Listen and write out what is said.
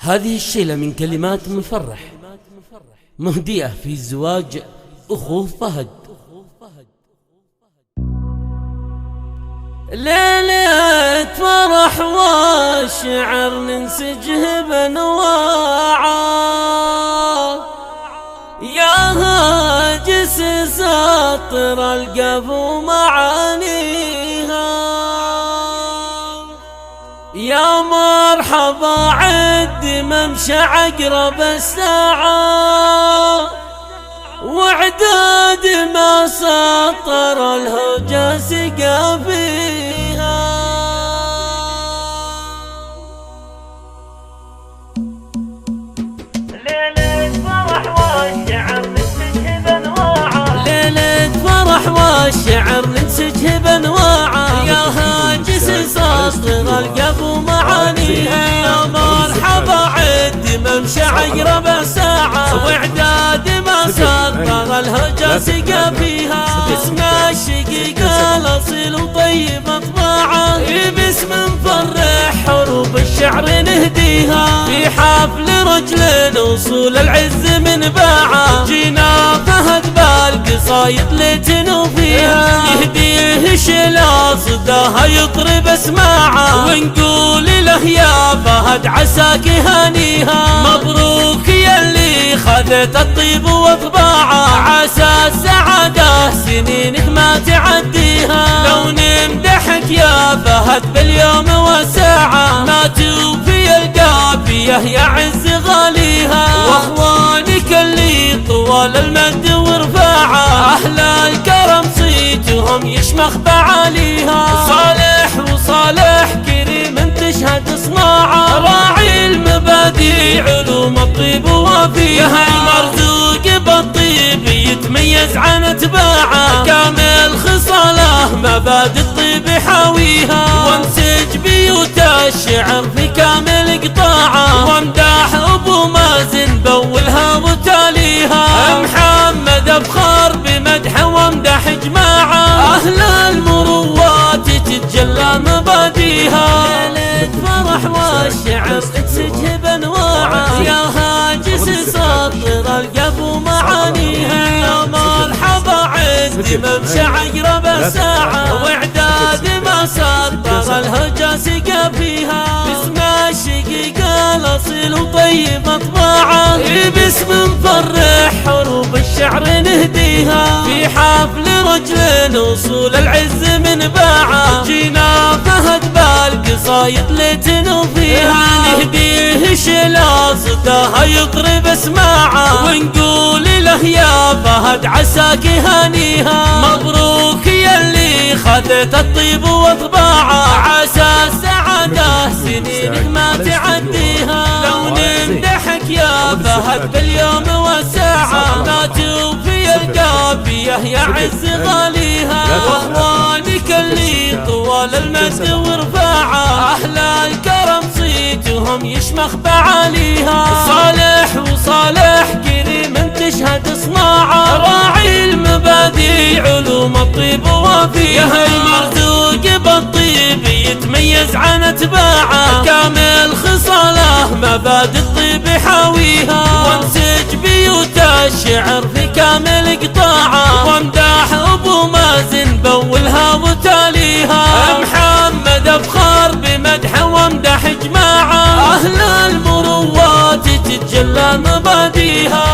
هذه الشيلة من كلمات مفرح مهدية في زواج أخوه فهد. ليلة فرح والشعر ننسجه بانواعه، يا هاجس ساطر القف ومعانيها، يا مرحبا عد ممشى عقرب الساعة، وعداد ما سطر الهوجة سقى فيها. ليلة فرح والشعر ننسجه بانواعه، ليلة فرح والشعر ننسجه بانواعه، يا هاجس ساطر القف ومعانيها، يا مرحبا عد ممشى عقرب الساعة، وعداد ما سطر الهوجة سقى فيها. باسم الشقيقة الأصيل وطيب أطباعه، باسم مفرح حروف الشعر نهديها، في حفل رجل وصول العز من باعه، جينا فهد بالقصايد لتنو فيها، يهديه شلا صداها يطرب اسماعه، ونقول له يا فهد عساك هانيها، مبروك يلي خذت الطيب واطباعه، عسى السعادة سنينك ما تعديها، لو نمدحك يا فهد باليوم والساعة، ما توفي القافية يعز غاليها، واخوانك اللي طوال المد ورفاعه، اهل الكرم صيتهم يشمخ بعاليها، صالح وصالح كريم تشهد صناعه، راعي المبادئ علوم الطيب وفيها، المرزوق بالطيب يتميز عن اتباعه، كامل خصاله مبادئ الطيب حاويها، وامسج بيوت الشعر في كامل قطاعه، وامداح ابو مازن بولها وتاليها، محمد افخر بمدح وامدح جماعه، اهل المروات تتجلى مباديها، ليلة فرح والشعر تنسجه بانواعه، يا هاجس ساطر القف ومعانيها، يا مرحبا عد ممشى عقرب الساعة، وعداد ما سطر الهوجة سقى فيها، باسم الشقيقة الأصيل وطيب أطباعه، باسم مفرح حروف الشعر نهديها، في حفل رجل وصول العز من باعه، جينا فهد بالقصايد لتنو فيها، نهديه شلا صداها يطرب اسماعه، ونقول له يا فهد عساك هانيها، مبروك يلي خذت الطيب واطباعه، عسى السعادة سنينك ما تعديها، لو نمدحك يا فهد باليوم والساعة، ما توفي القافية يعز غاليها، واخوانك اللي طوال المد ورفاعه، اهل الكرم صيتهم يشمخ بعاليها، صالح وصالح كريم تشهد صناعه، راعي المبادئ علوم الطيب وفيها، المرزوق بالطيب يتميز عن اتباعه، كامل خصاله مبادئ الطيب حاويها، وامسج بيوت الشعر في كامل قطاعه، وامداح ابو مازن بولها وتاليها، محمد افخر بمدح وامدح جماعه، اهل المروات تتجلى مباديها،